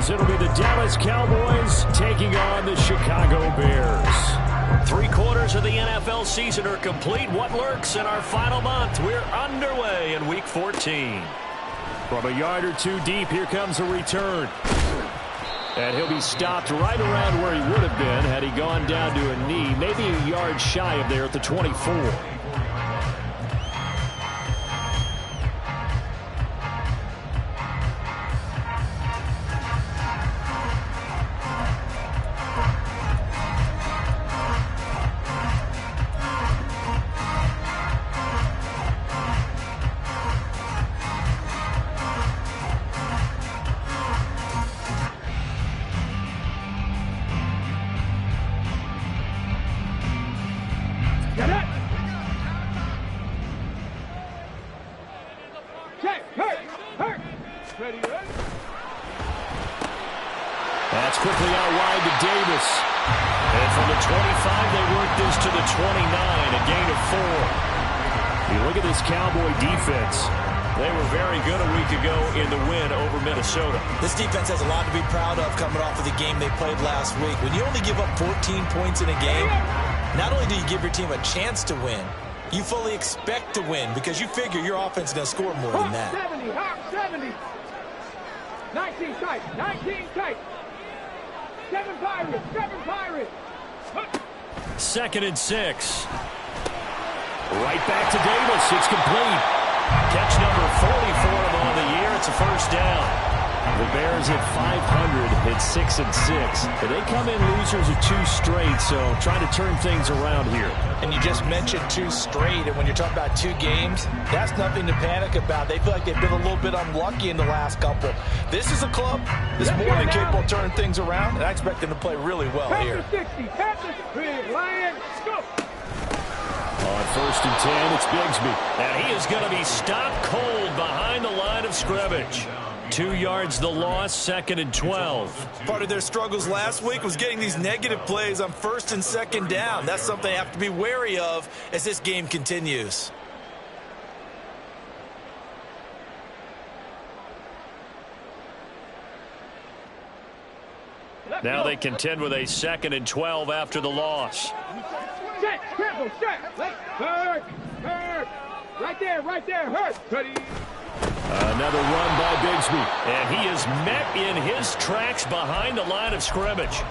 as it'll be the Dallas Cowboys taking on the Chicago Bears. 3 quarters of the NFL season are complete. What lurks in our final month? We're underway in Week 14. From a yard or 2 deep, here comes a return. And he'll be stopped right around where he would have been had he gone down to a knee, maybe a yard shy of there at the 24. That's quickly out wide to Davis. And from the 25, they work this to the 29, a gain of 4. You look at this Cowboy defense. They were very good a week ago in the win over Minnesota. This defense has a lot to be proud of coming off of the game they played last week. When you only give up 14 points in a game, not only do you give your team a chance to win, you fully expect to win because you figure your offense is going to score more than that. 70. 19 tight. 19 tight. 7 Pirates. 2nd and 6. Right back to Davis. It's complete. Catch number 40 for him on the year. It's a first down. The Bears at 500 at 6-6. But they come in losers of 2 straight, so trying to turn things around here. And you just mentioned 2 straight, and when you're talking about 2 games, that's nothing to panic about. They feel like they've been a little bit unlucky in the last couple. This is a club that's more than capable of turning things around, and I expect them to play really well here. 60, Big Lion, go! On 1st and 10, it's Bigsby. And he is going to be stopped cold behind the line of scrimmage. 2 yards the loss, 2nd and 12. Part of their struggles last week was getting these negative plays on 1st and 2nd down. That's something they have to be wary of as this game continues. Now they contend with a 2nd and 12 after the loss. Set, careful, set. Hurt. Right there, hurt. Ready. Another run by Bigsby. And he is met in his tracks behind the line of scrimmage.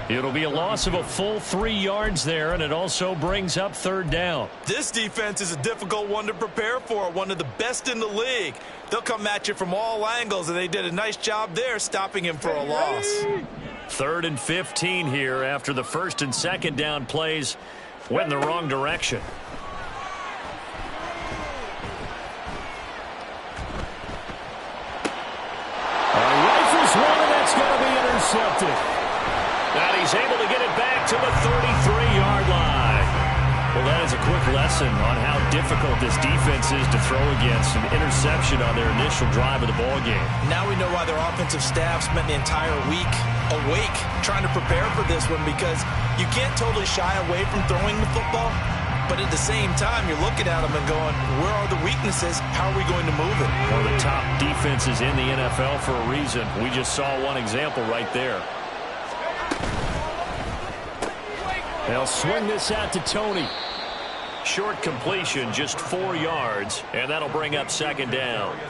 It'll be a loss of a full 3 yards there, and it also brings up 3rd down. This defense is a difficult one to prepare for, one of the best in the league. They'll come at you from all angles, and they did a nice job there stopping him for a loss. 3rd and 15 here after the 1st and 2nd down plays went in the wrong direction. Intercepted. And he's able to get it back to the 33-yard line. Well, that is a quick lesson on how difficult this defense is to throw against. An interception on their initial drive of the ballgame. Now we know why their offensive staff spent the entire week awake trying to prepare for this one, because you can't totally shy away from throwing the football. But at the same time, you're looking at them and going, where are the weaknesses? How are we going to move it? One of the top defenses in the NFL for a reason. We just saw one example right there. They'll swing this out to Tony. Short completion, just 4 yards, and that'll bring up 2nd down. 4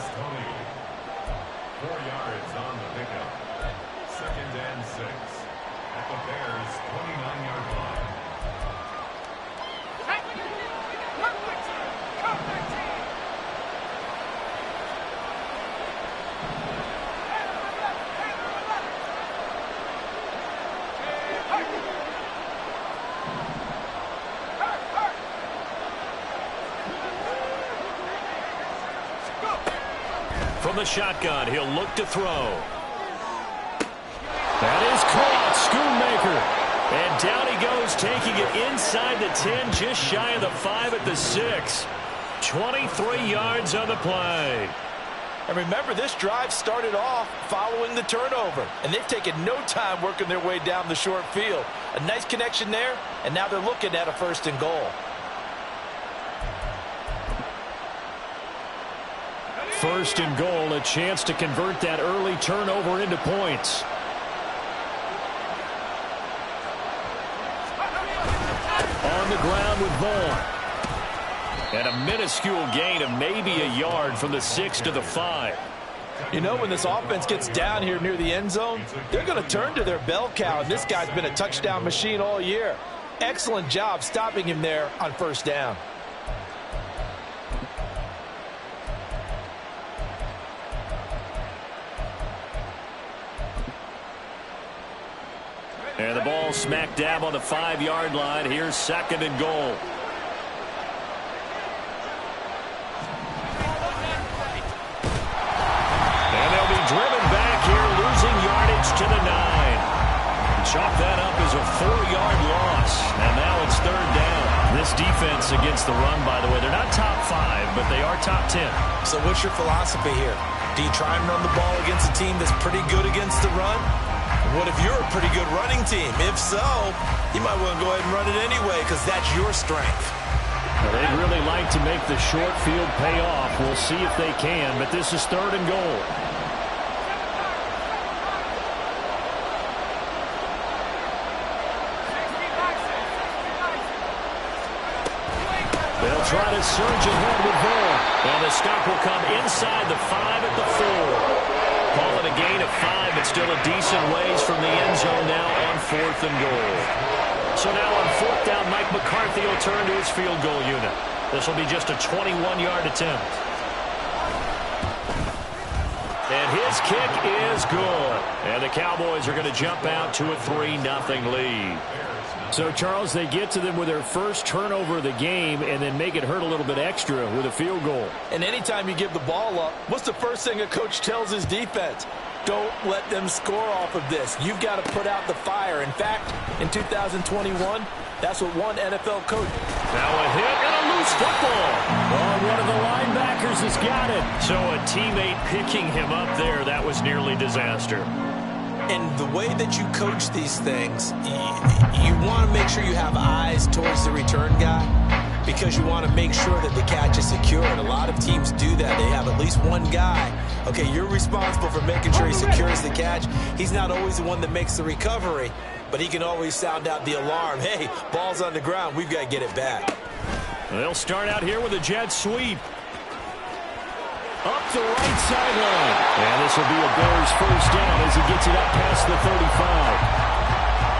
yards on the pickup. 2nd and 6 at the Bears' 29-yard line. From the shotgun, he'll look to throw. That is caught. Schoonmaker. And down he goes, taking it inside the 10, just shy of the 5 at the 6. 23 yards on the play. And remember, this drive started off following the turnover, and they've taken no time working their way down the short field. A nice connection there, and now they're looking at a 1st and goal. First and goal, a chance to convert that early turnover into points. On the ground with Vaughn. And a minuscule gain of maybe a yard from the 6 to the 5. You know, when this offense gets down here near the end zone, they're going to turn to their bell cow, and this guy's been a touchdown machine all year. Excellent job stopping him there on first down. And the ball smack dab on the 5-yard line. Here's second and goal. And they'll be driven back here, losing yardage to the 9. Chalk that up as a 4-yard loss. And now it's third down. This defense against the run, by the way, they're not top 5, but they are top 10. So what's your philosophy here? Do you try and run the ball against a team that's pretty good against the run? What if you're a pretty good running team? If so, you might want to go ahead and run it anyway because that's your strength. Well, they'd really like to make the short field pay off. We'll see if they can, but this is third and goal. They'll try to surge ahead with Vaughn. And the stop will come inside the 5 at the 4. Call it a gain of 5, but still a decent ways from the end zone now on 4th and goal. So now on 4th down, Mike McCarthy will turn to his field goal unit. This will be just a 21-yard attempt. And his kick is good. And the Cowboys are going to jump out to a 3-0 lead. So, Charles, they get to them with their first turnover of the game and then make it hurt a little bit extra with a field goal. And anytime you give the ball up, what's the first thing a coach tells his defense? Don't let them score off of this. You've got to put out the fire. In fact, in 2021, that's what one NFL coach. Now a hit and a loose football. Oh, one of the linebackers has got it. So a teammate picking him up there, that was nearly disaster. And the way that you coach these things, you want to make sure you have eyes towards the return guy because you want to make sure that the catch is secure. And a lot of teams do that. They have at least one guy. Okay, you're responsible for making sure he secures the catch. He's not always the one that makes the recovery, but he can always sound out the alarm. Hey, ball's on the ground. We've got to get it back. They'll start out here with a jet sweep. Up the right sideline. And this will be a Bears first down as he gets it up past the 35.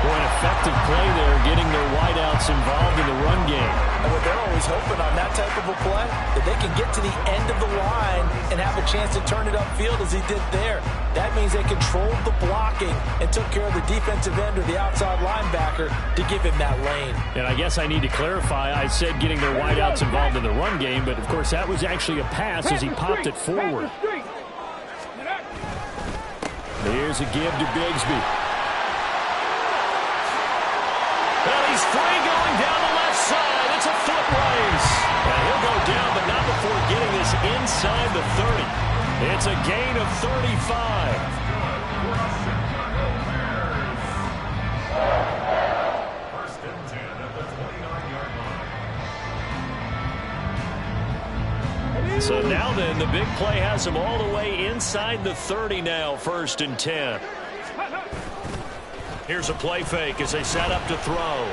Boy, an effective play there, getting their wideouts involved in the run game. And what they're always hoping on that type of a play, that they can get to the end of the line and have a chance to turn it upfield as he did there. That means they controlled the blocking and took care of the defensive end or the outside linebacker to give him that lane. And I guess I need to clarify, I said getting their wideouts involved in the run game, but of course that was actually a pass as he popped it forward. Here's a give to Bigsby. Well, he's free going down the left side. It's a foot race. And he'll go down, but not before getting this inside the 30. It's a gain of 35. First and 10 at the 29-yard line. So now then, the big play has him all the way inside the 30 now, 1st and 10. Here's a play fake as they set up to throw.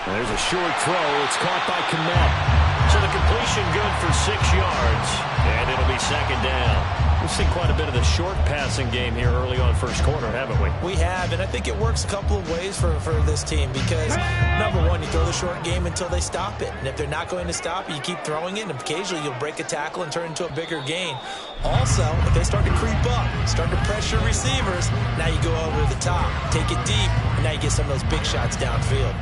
There's a short throw. It's caught by Kmet. So the completion good for 6 yards. And it'll be second down. We've seen quite a bit of the short passing game here early on first quarter, haven't we? We have, and I think it works a couple of ways for this team because, number one, you throw the short game until they stop it. And if they're not going to stop it, you keep throwing it, and occasionally you'll break a tackle and turn it into a bigger gain. Also, if they start to creep up, start to pressure receivers, now you go over the top, take it deep, and now you get some of those big shots downfield.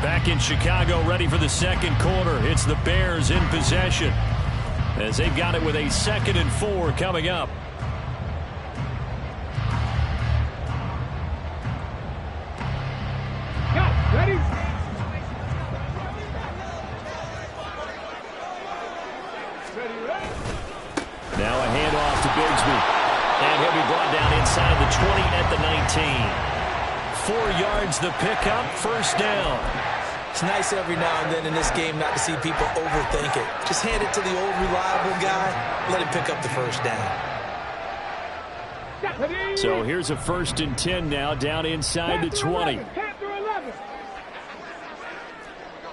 Back in Chicago, ready for the second quarter. It's the Bears in possession as they've got it with a 2nd and 4 coming up. Go, ready? Now a handoff to Bigsby. And he'll be brought down inside the 20 at the 19. 4 yards the pickup, first down. It's nice every now and then in this game not to see people overthink it. Just hand it to the old reliable guy, let him pick up the first down. So here's a 1st and 10 now, down inside the 20. Panther 11.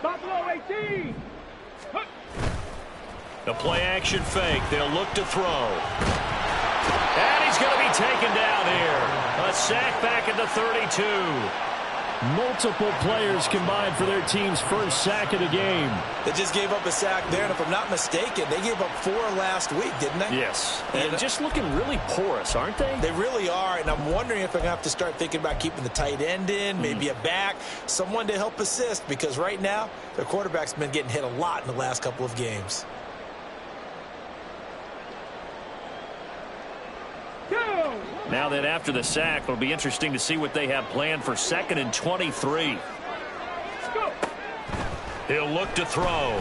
Buffalo 18. The play action fake. They'll look to throw. And he's going to be taken down here. A sack back at the 32. Multiple players combined for their team's first sack of the game. They just gave up a sack there, and if I'm not mistaken, they gave up 4 last week, didn't they? Yes. And just looking really porous, aren't they? They really are, and I'm wondering if they're going to have to start thinking about keeping the tight end in, maybe a back, someone to help assist, because right now, their quarterback's been getting hit a lot in the last couple of games. Now that after the sack, it'll be interesting to see what they have planned for 2nd and 23. He'll look to throw.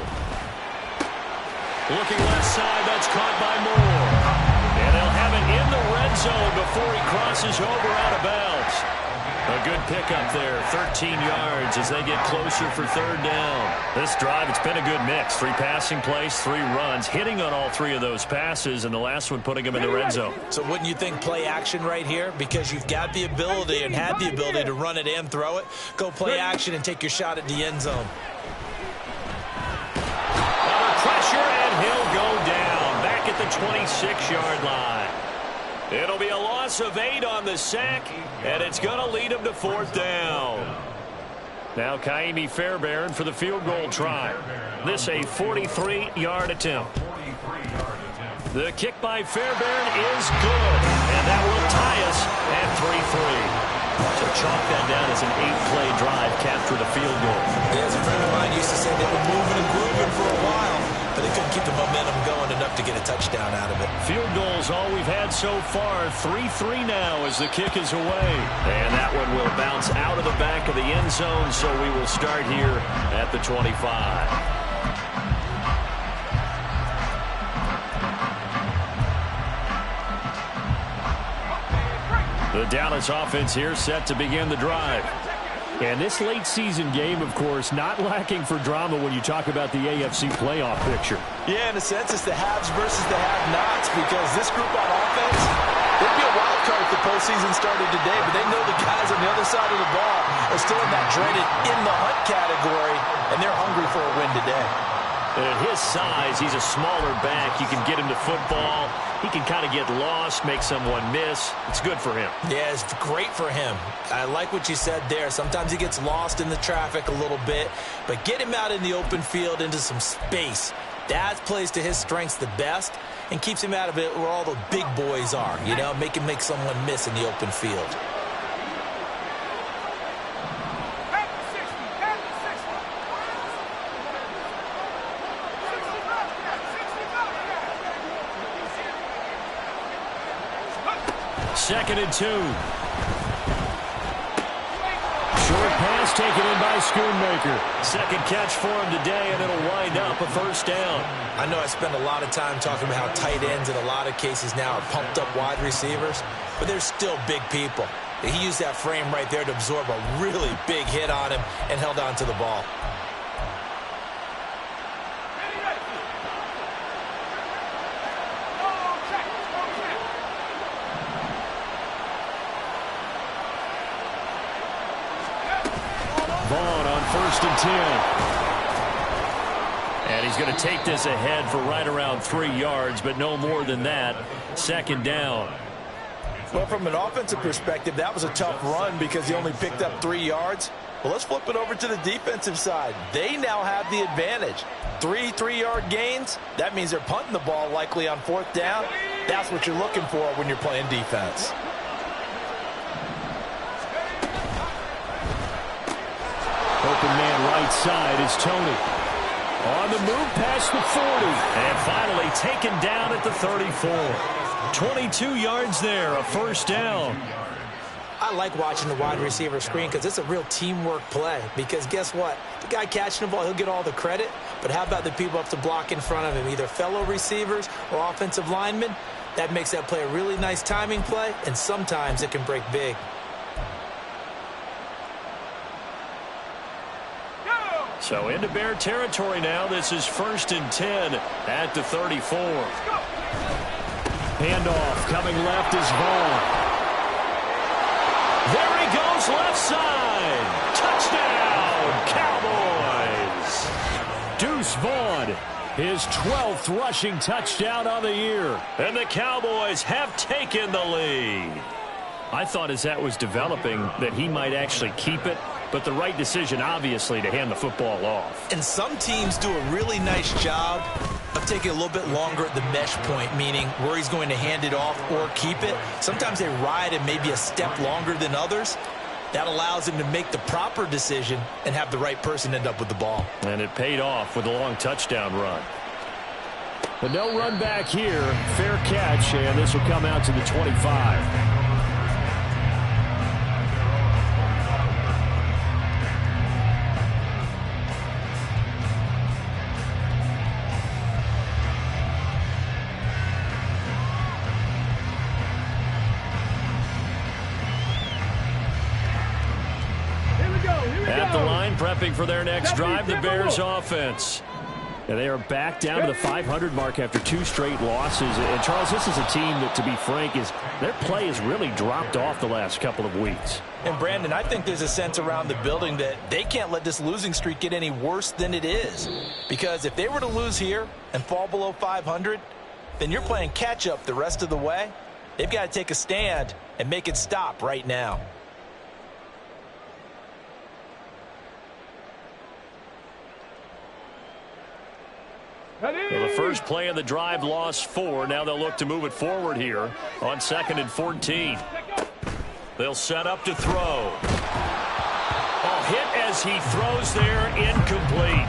Looking left side, that's caught by Moore. And they'll have it in the red zone before he crosses over out of bounds. A good pickup there, 13 yards as they get closer for 3rd down. This drive, it's been a good mix. 3 passing plays, 3 runs, hitting on all 3 of those passes, and the last one putting them in the red zone. So wouldn't you think play action right here? Because you've got the ability and had the ability to run it and throw it. Go play action and take your shot at the end zone. Under pressure, and he'll go down back at the 26-yard line. It'll be a loss of 8 on the sack, and it's going to lead him to 4th down. Now Kaimi Fairbairn for the field goal try. This a 43-yard attempt. The kick by Fairbairn is good, and that will tie us at 3-3. So chalk that down as an 8-play drive, capture the field goal. Yeah, as a friend of mine used to say, they were moving and grooving for a while, but they couldn't keep the momentum going enough to get a touchdown out of it. Field goals all we've had so far. 3-3 now as the kick is away. And that one will bounce out of the back of the end zone, so we will start here at the 25. The Dallas offense here set to begin the drive. And this late season game, of course, not lacking for drama when you talk about the AFC playoff picture. Yeah, in a sense, it's the haves versus the have-nots, because this group on offense, it'd be a wild card if the postseason started today, but they know the guys on the other side of the ball are still in that dreaded in-the-hunt category, and they're hungry for a win today. At his size, he's a smaller back. You can get him to football. He can kind of get lost, make someone miss. It's good for him. Yeah, it's great for him. I like what you said there. Sometimes he gets lost in the traffic a little bit, but get him out in the open field into some space. That plays to his strengths the best and keeps him out of it where all the big boys are, you know, make him make someone miss in the open field. Second and 2. Short pass taken in by Schoonmaker. Second catch for him today, and it'll wind up a 1st down. I know I spend a lot of time talking about how tight ends in a lot of cases now are pumped up wide receivers, but they're still big people. He used that frame right there to absorb a really big hit on him and held on to the ball. Vaughn on 1st and 10. And he's going to take this ahead for right around 3 yards, but no more than that. 2nd down. Well, from an offensive perspective, that was a tough run because he only picked up 3 yards. Well, let's flip it over to the defensive side. They now have the advantage. 3 3-yard gains. That means they're punting the ball likely on 4th down. That's what you're looking for when you're playing defense. Open man right side is Tony. On the move past the 40. And finally taken down at the 34. 22 yards there, a 1st down. I like watching the wide receiver screen because it's a real teamwork play. Because guess what? The guy catching the ball, he'll get all the credit. But how about the people up to block in front of him, either fellow receivers or offensive linemen? That makes that play a really nice timing play, and sometimes it can break big. So into Bear territory now. This is 1st and 10 at the 34. Handoff coming left is Vaughn. There he goes left side. Touchdown, Cowboys. Deuce Vaughn, his 12th rushing touchdown of the year. And the Cowboys have taken the lead. I thought as that was developing that he might actually keep it, but the right decision, obviously, to hand the football off. And some teams do a really nice job of taking a little bit longer at the mesh point, meaning where he's going to hand it off or keep it. Sometimes they ride it maybe a step longer than others. That allows him to make the proper decision and have the right person end up with the ball. And it paid off with a long touchdown run. But no run back here. Fair catch, and this will come out to the 25. At the line, prepping for their next drive, the Bears offense. And they are back down to the 500 mark after 2 straight losses. And, Charles, this is a team that, to be frank, their play has really dropped off the last couple of weeks. And, Brandon, I think there's a sense around the building that they can't let this losing streak get any worse than it is. Because if they were to lose here and fall below 500, then you're playing catch-up the rest of the way. They've got to take a stand and make it stop right now. Well, the first play of the drive lost 4. Now they'll look to move it forward here on 2nd and 14. They'll set up to throw. Hit as he throws there, incomplete.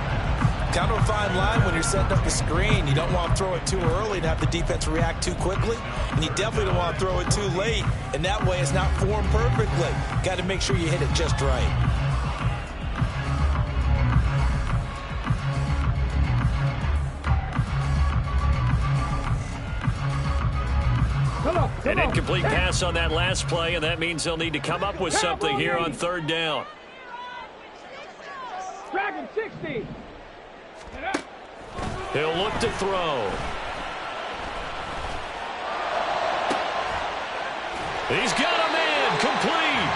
Kind of a fine line when you're setting up the screen. You don't want to throw it too early and have the defense react too quickly. And you definitely don't want to throw it too late. And that way it's not formed perfectly. Got to make sure you hit it just right. An incomplete pass on that last play, and that means they'll need to come up with something here on 3rd down. Dragon 60. He'll look to throw. He's got a man complete.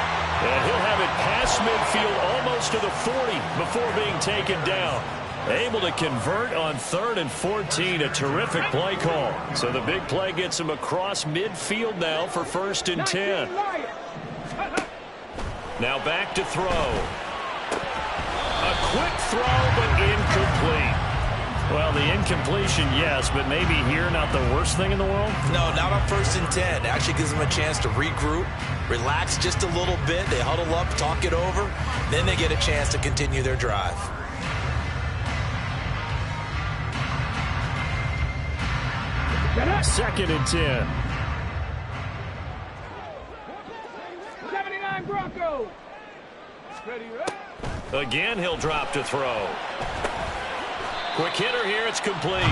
And he'll have it past midfield almost to the 40 before being taken down. Able to convert on 3rd and 14. A terrific play call. So the big play gets him across midfield now for 1st and 10. Now back to throw. A quick throw, but incomplete. Well, the incompletion, yes, but maybe here not the worst thing in the world? No, not on 1st and 10. Actually gives them a chance to regroup, relax just a little bit. They huddle up, talk it over. Then they get a chance to continue their drive. Second and 10. 79 Broncos. Again, he'll drop to throw. Quick hitter here. It's complete.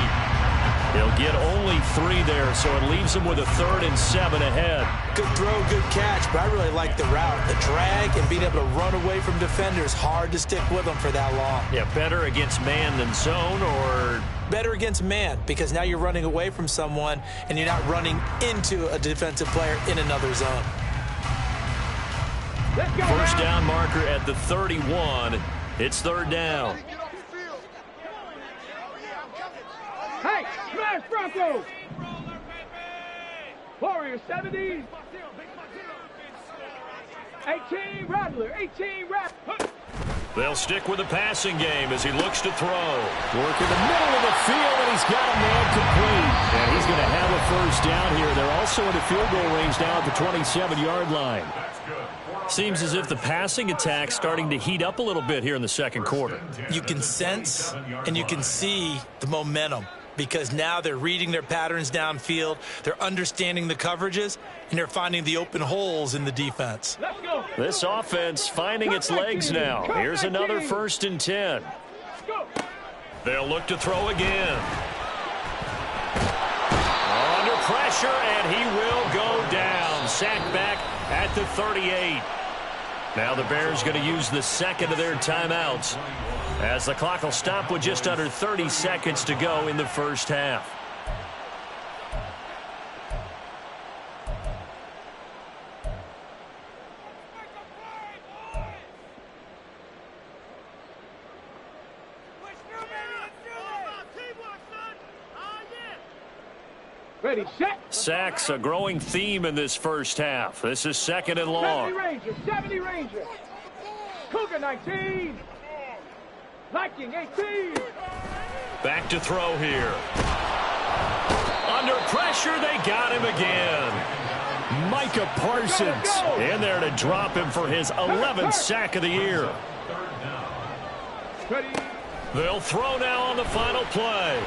He'll get only 3 there, so it leaves him with a 3rd and 7 ahead. Good throw, good catch, but I really like the route. The drag and being able to run away from defenders, hard to stick with them for that long. Yeah, better against man than zone, or better against man, because now you're running away from someone and you're not running into a defensive player in another zone. First down marker at the 31. It's 3rd down. Hey, smash Broncos! Warrior 70. 18 Rattler, 18 Rattler. They'll stick with the passing game as he looks to throw. Work in the middle of the field, and he's got a man complete. And he's going to have a 1st down here. They're also into field goal range now at the 27-yard line. Seems as if the passing attack's starting to heat up a little bit here in the 2nd quarter. You can sense and you can see the momentum, because now they're reading their patterns downfield, they're understanding the coverages, and they're finding the open holes in the defense. This offense finding its legs now. Here's another 1st and 10. They'll look to throw again. Under pressure, and he will go down. Sacked back at the 38. Now the Bears going to use the second of their timeouts as the clock will stop with just under 30 seconds to go in the first half. Ready, set. Sacks, a growing theme in this first half. This is second and long. 70 Ranger. Cougar 19. Viking 18. Back to throw here. Under pressure, they got him again. Micah Parsons in there to drop him for his 11th sack of the year. Ready. They'll throw now on the final play.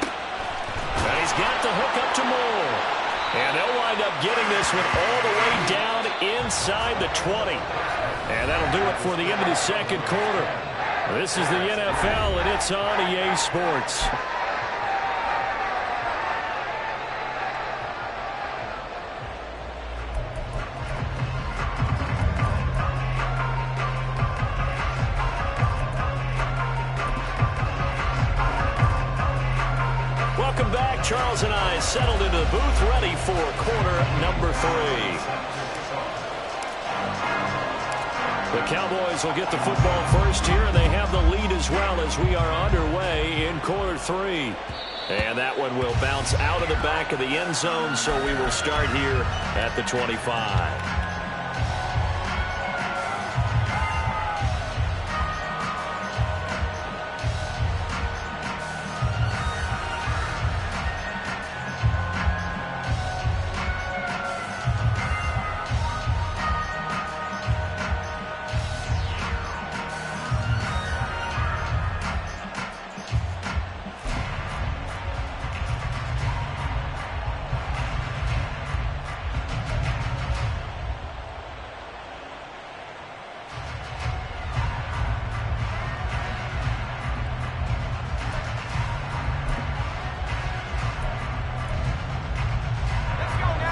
And he's got the hook up to Moore. And they'll wind up getting this one all the way down inside the 20. And that'll do it for the end of the second quarter. This is the NFL, and it's on EA Sports. Welcome back. Charles and I settled into the booth, ready for quarter number 3. The Cowboys will get the football first here, and they have the lead as well as we are underway in quarter 3. And that one will bounce out of the back of the end zone, so we will start here at the 25.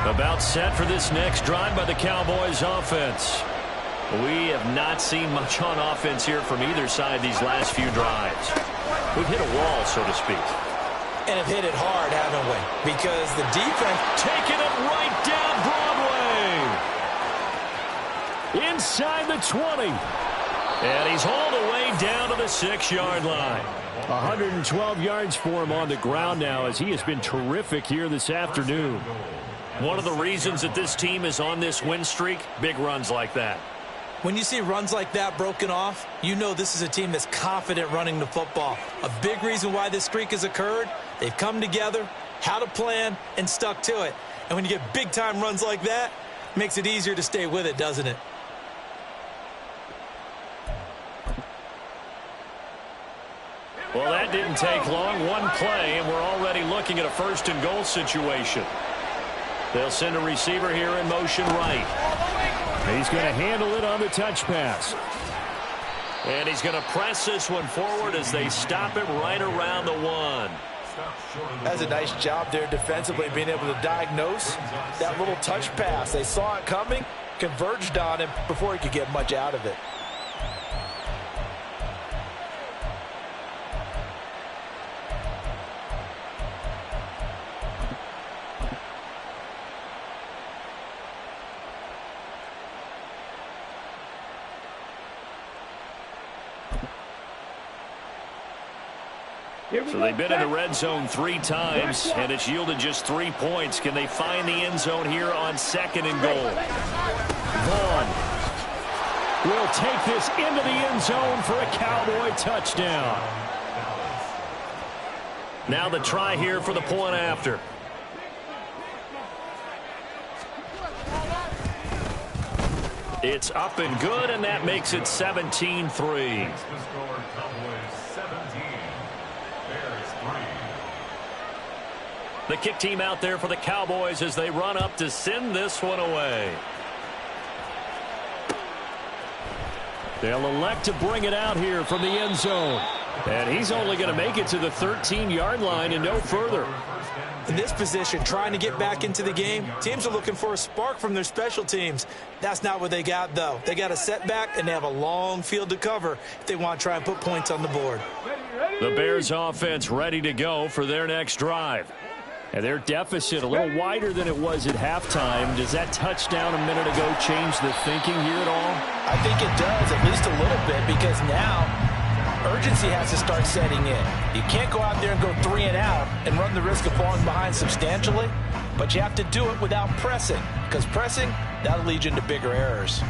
About set for this next drive by the Cowboys offense. We have not seen much on offense here from either side these last few drives. We've hit a wall, so to speak. And have hit it hard, haven't we? Because the defense taking it right down Broadway. Inside the 20. And he's all the way down to the 6-yard line. 112 yards for him on the ground now, as he has been terrific here this afternoon. One of the reasons that this team is on this win streak, big runs like that. When you see runs like that broken off, you know this is a team that's confident running the football. A big reason why this streak has occurred, they've come together, had a plan, and stuck to it. And when you get big-time runs like that, it makes it easier to stay with it, doesn't it? Well, that didn't take long. One play, and we're already looking at a first-and-goal situation. They'll send a receiver here in motion right. He's going to handle it on the touch pass. And he's going to press this one forward as they stop it right around the 1. That's a nice job there defensively, being able to diagnose that little touch pass. They saw it coming, converged on him before he could get much out of it. So they've been in the red zone 3 times, and it's yielded just 3 points. Can they find the end zone here on 2nd and goal? Vaughn will take this into the end zone for a Cowboy touchdown. Now the try here for the point after. It's up and good, and that makes it 17-3. The kick team out there for the Cowboys as they run up to send this one away. They'll elect to bring it out here from the end zone. And he's only going to make it to the 13-yard line and no further. In this position, trying to get back into the game, teams are looking for a spark from their special teams. That's not what they got, though. They got a setback, and they have a long field to cover if they want to try and put points on the board. The Bears offense ready to go for their next drive. And their deficit a little wider than it was at halftime. Does that touchdown a minute ago change the thinking here at all? I think it does, at least a little bit, because now urgency has to start setting in. You can't go out there and go 3 and out and run the risk of falling behind substantially, but you have to do it without pressing, because pressing, that'll lead you into bigger errors.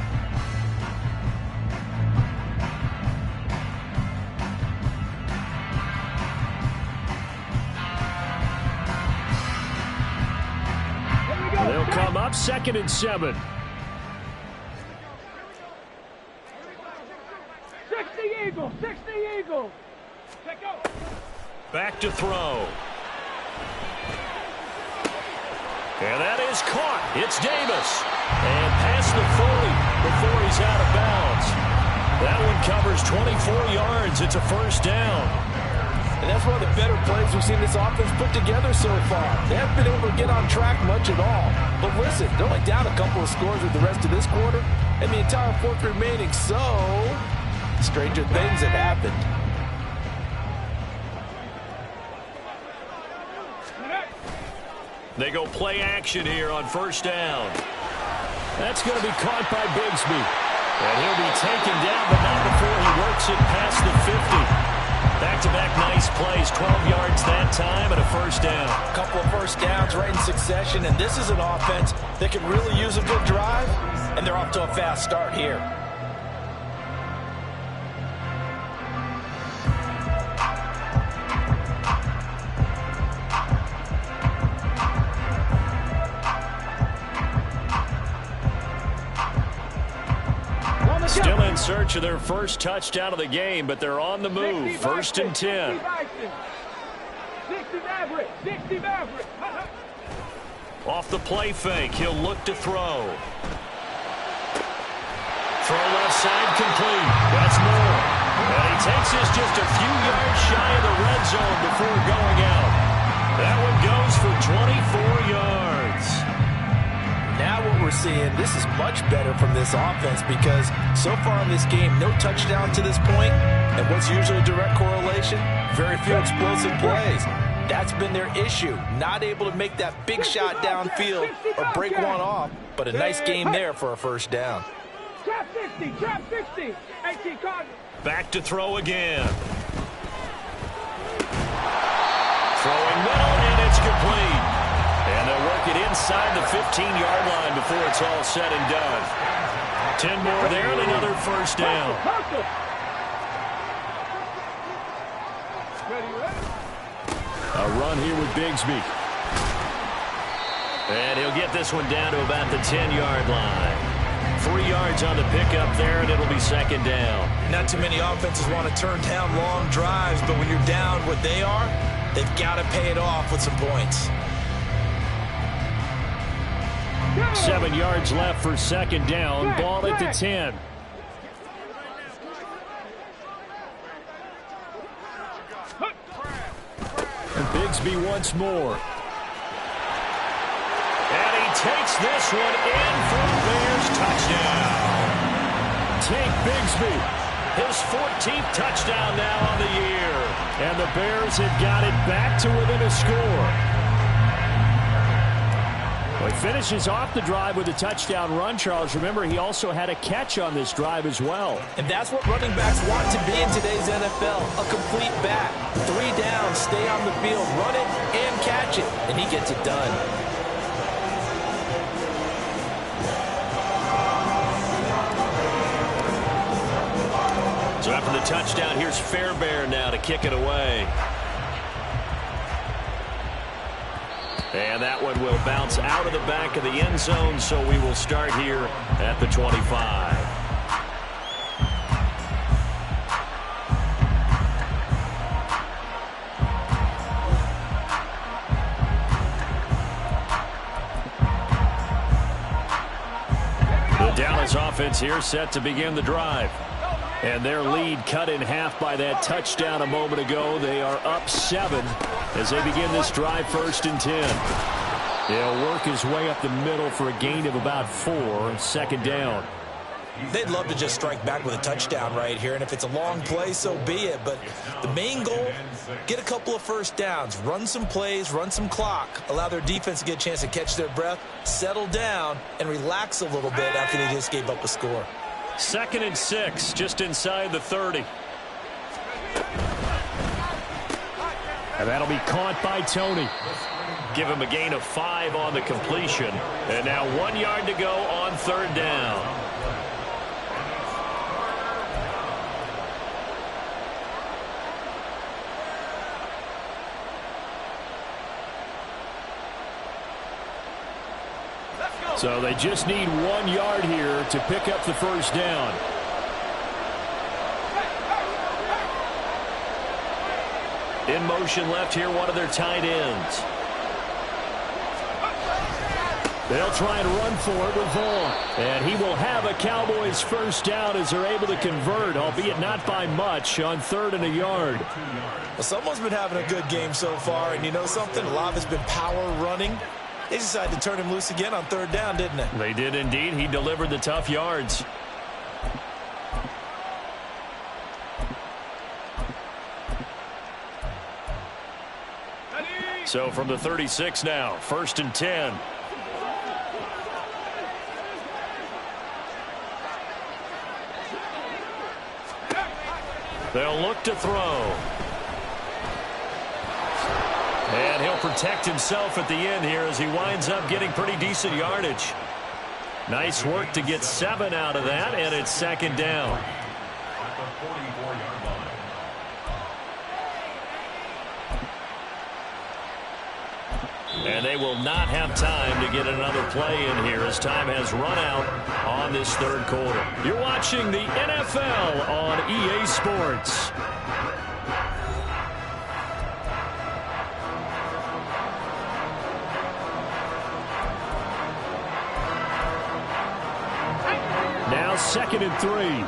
They'll come up 2nd and 7. 60 Eagles, 60 Eagles. Check go. Back to throw. And that is caught. It's Davis. And past the 40 before he's out of bounds. That one covers 24 yards. It's a first down. And that's one of the better plays we've seen this offense put together so far. They haven't been able to get on track much at all. But listen, they're only down a couple of scores with the rest of this quarter, and the entire fourth remaining, so stranger things have happened. They go play action here on first down. That's going to be caught by Bigsby. And he'll be taken down, but not before he works it past the 50. Back-to-back nice plays, 12 yards that time and a first down. A couple of first downs right in succession, and this is an offense that can really use a good drive, and they're off to a fast start here. Still in search of their first touchdown of the game, but they're on the move. 1st and 10. 60 Maverick, 60 Maverick. Off the play fake, he'll look to throw. Throw left side complete. That's more. And he takes this just a few yards shy of the red zone before going out. That one goes for 24 yards. Now what we're seeing, this is much better from this offense because so far in this game, no touchdown to this point, and what's usually a direct correlation, very few explosive plays. That's been their issue, not able to make that big shot downfield or break one off, but a nice game there for a first down. Trap 60, trap 60. 18 Cardinals. Back to throw again. Throwing middle, and it's complete. And they'll work it inside the 15-yard line before it's all said and done. 10 more there and another first down. A run here with Bigsby. And he'll get this one down to about the 10-yard line. 3 yards on the pickup there, and it'll be 2nd down. Not too many offenses want to turn down long drives, but when you're down what they are, they've got to pay it off with some points. 7 yards left for 2nd down. Ball at the 10. And Bigsby once more. And he takes this one in for the Bears touchdown. Take Bigsby. His 14th touchdown now on the year. And the Bears have got it back to within a score. Well, he finishes off the drive with a touchdown run, Charles. Remember, he also had a catch on this drive as well. And that's what running backs want to be in today's NFL, a complete back. 3 down, stay on the field, run it and catch it, and he gets it done. So after the touchdown, here's Fairbairn now to kick it away. And that one will bounce out of the back of the end zone, so we will start here at the 25. The Dallas offense here set to begin the drive. And their lead cut in half by that touchdown a moment ago. They are up 7 as they begin this drive, 1st and 10. He'll work his way up the middle for a gain of about 4, 2nd down. They'd love to just strike back with a touchdown right here, and if it's a long play, so be it. But the main goal, get a couple of first downs, run some plays, run some clock, allow their defense to get a chance to catch their breath, settle down, and relax a little bit after they just gave up a score. 2nd and 6, just inside the 30. And that'll be caught by Tony. Give him a gain of 5 on the completion. And now 1 yard to go on 3rd down. So they just need 1 yard here to pick up the 1st down. In motion left here, one of their tight ends. They'll try and run for it with Vaughn. And he will have a Cowboys 1st down as they're able to convert, albeit not by much, on 3rd and a yard. Well, someone's been having a good game so far, and you know something? A lot of it's been power running. They decided to turn him loose again on 3rd down, didn't they? They did indeed. He delivered the tough yards. So from the 36 now, 1st and 10. They'll look to throw. And he'll protect himself at the end here as he winds up getting pretty decent yardage. Nice work to get 7 out of that, and it's 2nd down. At the 44-yard line. And they will not have time to get another play in here as time has run out on this 3rd quarter. You're watching the NFL on EA Sports. Now 2nd and 3.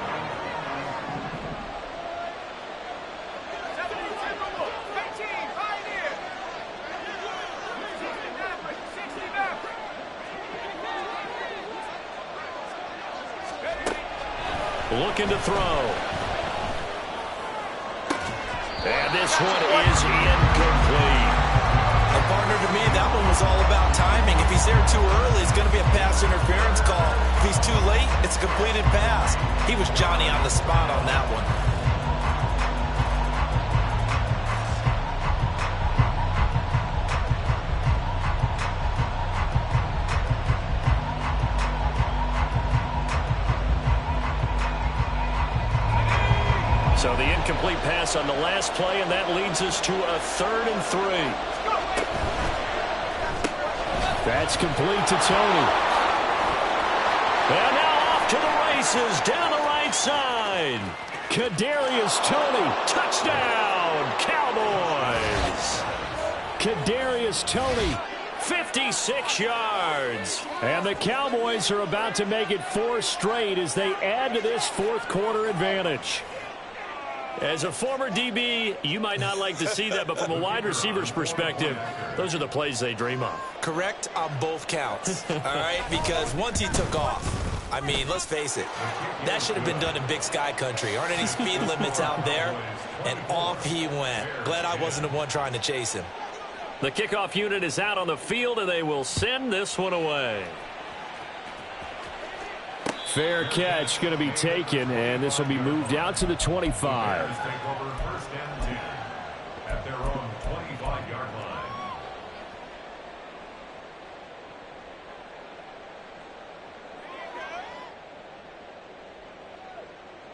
Looking to throw. And this one is incomplete. And partner, to me, that one was all about timing. If he's there too early, it's going to be a pass interference call. If he's too late, it's a completed pass. He was Johnny on the spot on that one. So the incomplete pass on the last play, and that leads us to a 3rd and 3. That's complete to Tony. And now off to the races down the right side. Kadarius Toney, touchdown, Cowboys. Kadarius Toney, 56 yards. And the Cowboys are about to make it 4 straight as they add to this 4th quarter advantage. As a former DB, you might not like to see that, but from a wide receiver's perspective, those are the plays they dream of. Correct on both counts, all right? Because once he took off, I mean, let's face it, that should have been done in Big Sky country. Aren't any speed limits out there? And off he went. Glad I wasn't the one trying to chase him. The kickoff unit is out on the field, and they will send this one away. Fair catch going to be taken, and this will be moved out to the 25. Bears take over 1st and 10 at their own 25-yard line.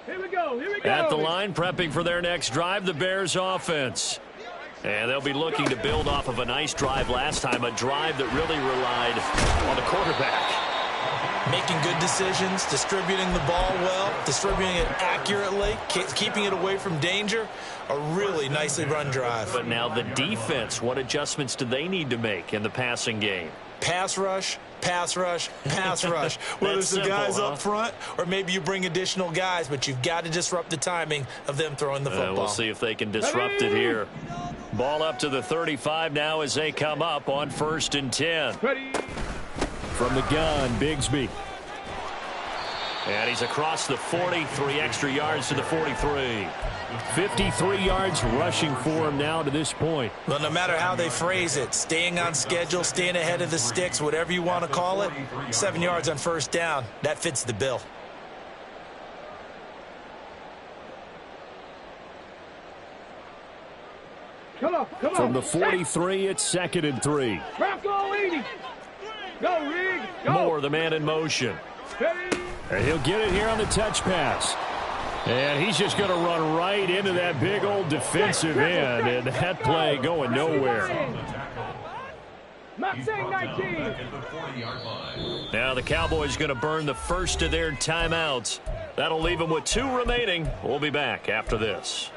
Here we go. Here we go. At the line, prepping for their next drive, the Bears offense. And they'll be looking to build off of a nice drive last time, a drive that really relied on the quarterback. Making good decisions, distributing the ball well, distributing it accurately, keeping it away from danger. A really nicely run drive. But now the defense, what adjustments do they need to make in the passing game? Pass rush, pass rush, pass rush. Whether it's the guys up front or maybe you bring additional guys, but you've got to disrupt the timing of them throwing the football. We'll see if they can disrupt it here. Ball up to the 35 now as they come up on 1st and 10. From the gun, Bigsby. And he's across the 40, 3 extra yards to the 43. 53 yards rushing for him now to this point. Well, no matter how they phrase it, staying on schedule, staying ahead of the sticks, whatever you want to call it, 7 yards on 1st down, that fits the bill. Come on. From the 43, it's 2nd and 3. Go, 80. Go, Rig. Go. Moore, the man in motion. And he'll get it here on the touch pass. And he's just going to run right into that big old defensive end, and that play going nowhere. Mustang 19. Now the Cowboys going to burn the first of their timeouts. That'll leave them with 2 remaining. We'll be back after this.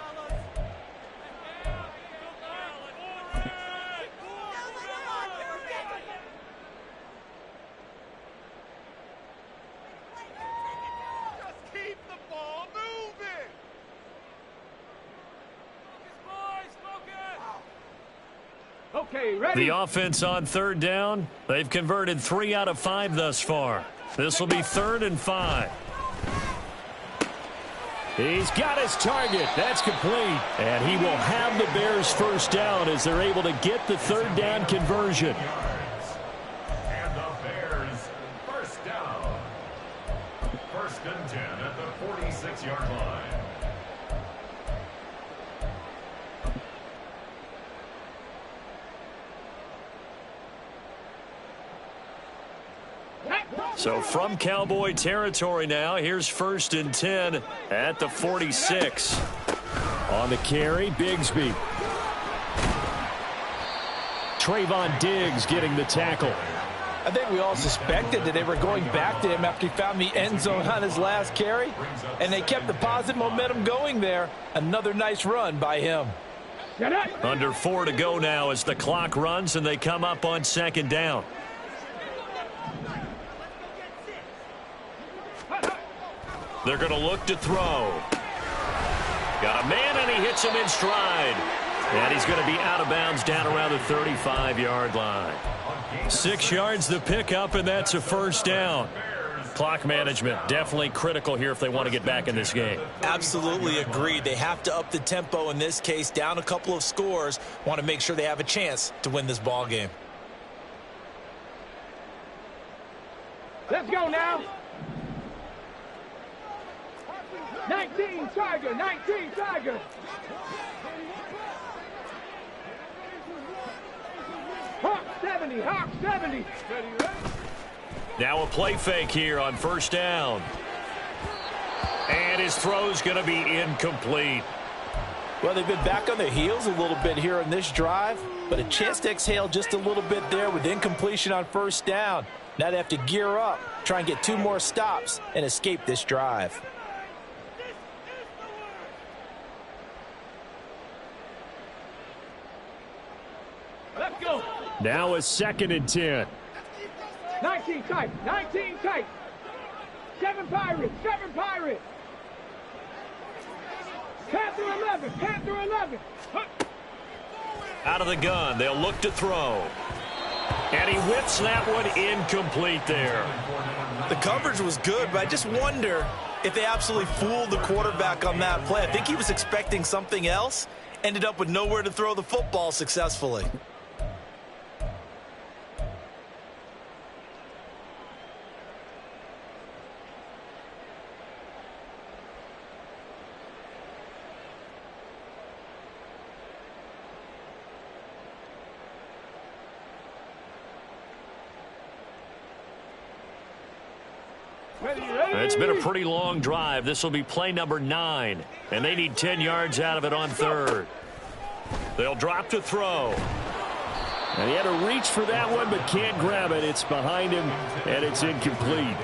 Okay, ready. The offense on 3rd down. They've converted 3 out of 5 thus far. This will be 3rd and 5. He's got his target. That's complete. And he will have the Bears 1st down as they're able to get the 3rd down conversion. And the Bears 1st down. 1st and 10 at the 46-yard line. So from Cowboy territory now, here's 1st and 10 at the 46. On the carry, Bigsby. Trayvon Diggs getting the tackle. I think we all suspected that they were going back to him after he found the end zone on his last carry, and they kept the positive momentum going there. Another nice run by him. Under 4 to go now as the clock runs and they come up on 2nd down. They're going to look to throw. Got a man, and he hits him in stride. And he's going to be out of bounds down around the 35-yard line. 6 yards the pickup, and that's a 1st down. Clock management definitely critical here if they want to get back in this game. Absolutely agreed. They have to up the tempo in this case, down a couple of scores. Want to make sure they have a chance to win this ball game. Let's go now. 19 Tiger, 19 Tiger. Hawk 70, Hawk 70. Now a play fake here on 1st down. And his throw's going to be incomplete. Well, they've been back on their heels a little bit here in this drive, but a chance to exhale just a little bit there with incompletion on 1st down. Now they have to gear up, try and get 2 more stops, and escape this drive. Let's go. Now a 2nd and 10. 19 tight, 19 tight. 7 Pirates, 7 Pirates. Panther 11, Panther 11. Out of the gun, they'll look to throw. And he whips that one incomplete there. The coverage was good, but I just wonder if they absolutely fooled the quarterback on that play. I think he was expecting something else, ended up with nowhere to throw the football successfully. It's been a pretty long drive. This will be play number 9, and they need 10 yards out of it on 3rd. They'll drop to throw. And he had to reach for that one, but can't grab it. It's behind him, and it's incomplete.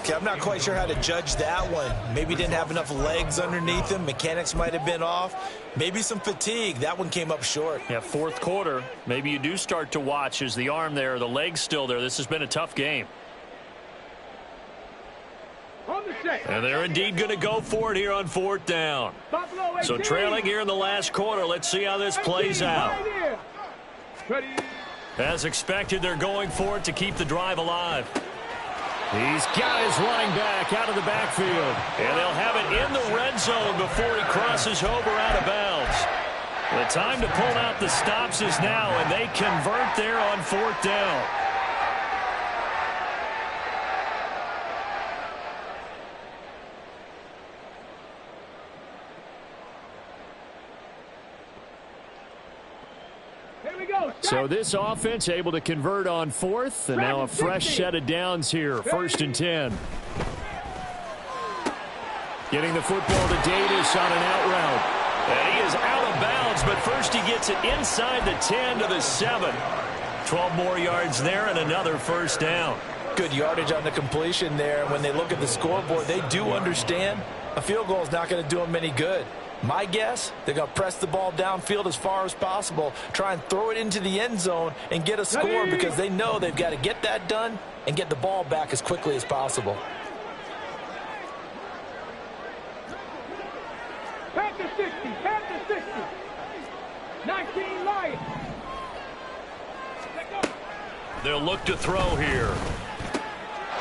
Okay, I'm not quite sure how to judge that one. Maybe didn't have enough legs underneath him. Mechanics might have been off. Maybe some fatigue. That one came up short. Yeah, fourth quarter. Maybe you do start to watch. Is the arm there, the leg's still there? This has been a tough game. And they're indeed going to go for it here on fourth down. So trailing here in the last quarter. Let's see how this plays out. As expected, they're going for it to keep the drive alive. He's got his running back out of the backfield. And they'll have it in the red zone before he crosses over out of bounds. The time to pull out the stops is now, and they convert there on fourth down. So this offense able to convert on fourth, and now a fresh set of downs here, 1st and 10. Getting the football to Davis on an out route. And he is out of bounds, but first he gets it inside the 10 to the 7. 12 more yards there and another first down. Good yardage on the completion there. When they look at the scoreboard, they do understand a field goal is not going to do them any good. My guess, they're going to press the ball downfield as far as possible, try and throw it into the end zone and get a score because they know they've got to get that done and get the ball back as quickly as possible. Panther 60, Panther 60. 19 Lions. They'll look to throw here.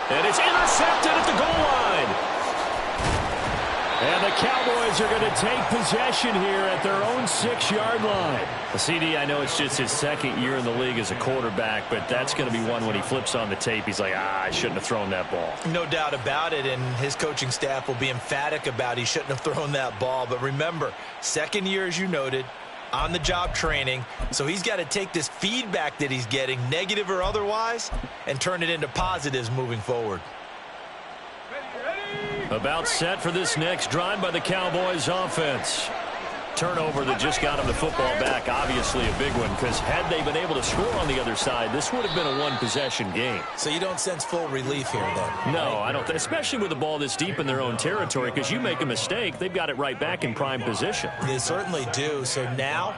And it's intercepted at the goal line. And the Cowboys are going to take possession here at their own 6-yard line. CD, I know it's just his second year in the league as a quarterback, but that's going to be one when he flips on the tape. He's like, I shouldn't have thrown that ball. No doubt about it, and his coaching staff will be emphatic about he shouldn't have thrown that ball. But remember, second year, as you noted, on-the-job training, so he's got to take this feedback that he's getting, negative or otherwise, and turn it into positives moving forward. About set for this next drive by the Cowboys offense. Turnover that just got him the football back, obviously a big one, because had they been able to score on the other side, this would have been a one-possession game. So you don't sense full relief here, then? No, I don't, especially with the ball this deep in their own territory, because you make a mistake, they've got it right back in prime position. They certainly do. So now,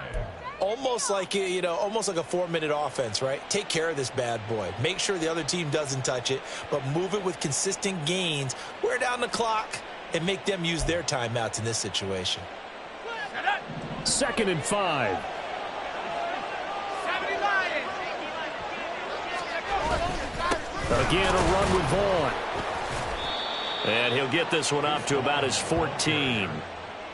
almost like, almost like a 4-minute offense, right? Take care of this bad boy. Make sure the other team doesn't touch it, but move it with consistent gains. Wear down the clock and make them use their timeouts in this situation. 2nd and 5. Again, a run with Vaughn. And he'll get this one up to about his 14.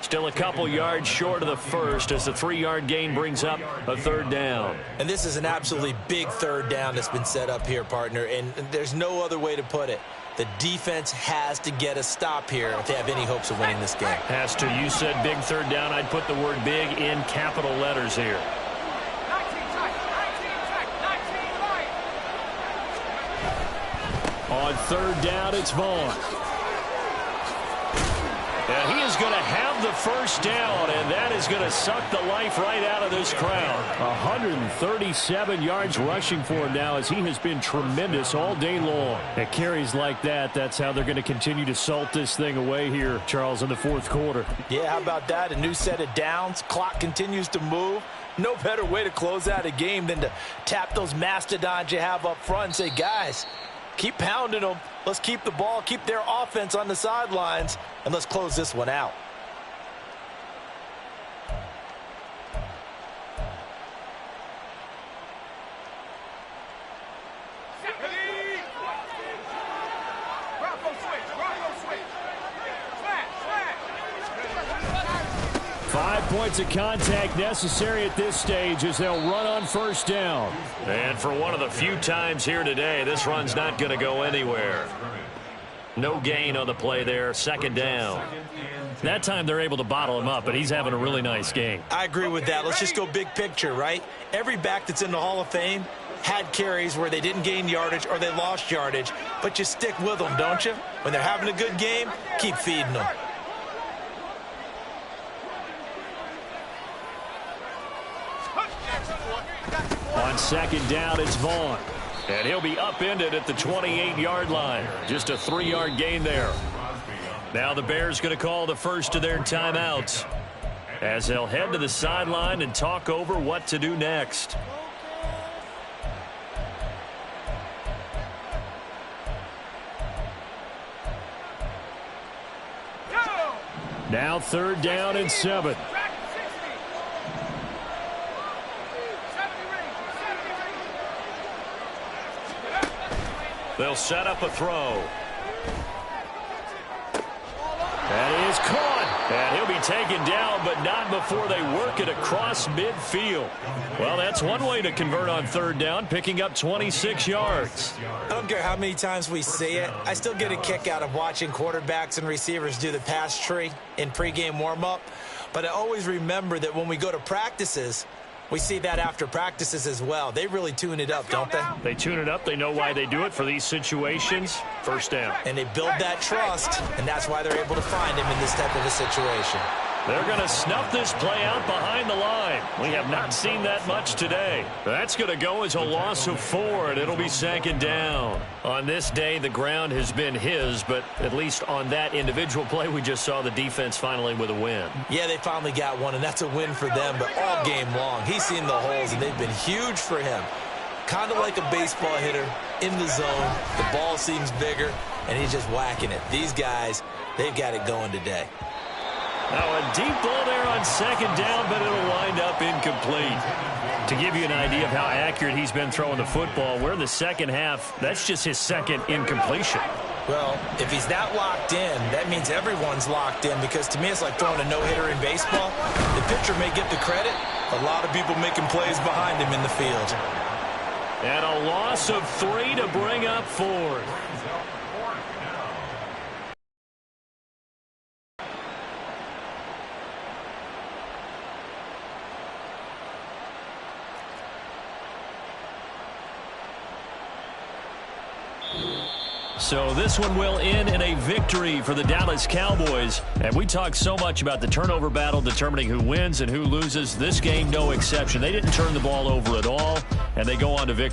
Still a couple yards short of the first as the 3-yard gain brings up a 3rd down. And this is an absolutely big 3rd down that's been set up here, partner, and there's no other way to put it. The defense has to get a stop here if they have any hopes of winning this game. Has to. You said big 3rd down. I'd put the word big in capital letters here. On 3rd down, it's Vaughn. And he is going to have the first down, and that is going to suck the life right out of this crowd. 137 yards rushing for him now as he has been tremendous all day long. At carries like that, that's how they're going to continue to salt this thing away here, Charles, in the 4th quarter. Yeah, how about that? A new set of downs. Clock continues to move. No better way to close out a game than to tap those mastodons you have up front and say, guys, keep pounding them. Let's keep the ball, keep their offense on the sidelines, and let's close this one out. Points of contact necessary at this stage as they'll run on 1st down. And for one of the few times here today, this run's not going to go anywhere. No gain on the play there, 2nd down. That time they're able to bottle him up, but he's having a really nice game. I agree with that. Let's just go big picture, right? Every back that's in the Hall of Fame had carries where they didn't gain yardage or they lost yardage, but you stick with them, don't you? When they're having a good game, keep feeding them. On 2nd down, it's Vaughn. And he'll be upended at the 28-yard line. Just a 3-yard gain there. Now the Bears going to call the first of their timeouts as they'll head to the sideline and talk over what to do next. Now 3rd down and 7. They'll set up a throw. That is caught. And he'll be taken down, but not before they work it across midfield. Well, that's one way to convert on 3rd down, picking up 26 yards. I don't care how many times we see it. I still get a kick out of watching quarterbacks and receivers do the pass tree in pregame warm-up. But I always remember that when we go to practices, we see that after practices as well. They really tune it up, don't they? They tune it up. They know why they do it for these situations. 1st down. And they build that trust, and that's why they're able to find him in this type of a situation. They're going to snuff this play out behind the line. We have not seen that much today. That's going to go as a loss of 4, and it'll be 2nd down. On this day, the ground has been his, but at least on that individual play, we just saw the defense finally with a win. Yeah, they finally got one, and that's a win for them, but all game long, he's seen the holes, and they've been huge for him. Kind of like a baseball hitter in the zone. The ball seems bigger, and he's just whacking it. These guys, they've got it going today. Now a deep ball there on 2nd down, but it'll wind up incomplete. To give you an idea of how accurate he's been throwing the football, we're in the 2nd half. That's just his 2nd incompletion. Well, if he's that locked in, that means everyone's locked in, because to me it's like throwing a no-hitter in baseball. The pitcher may get the credit. A lot of people making plays behind him in the field. And a loss of 3 to bring up 4. So this one will end in a victory for the Dallas Cowboys. And we talk so much about the turnover battle determining who wins and who loses. This game, no exception. They didn't turn the ball over at all, and they go on to victory.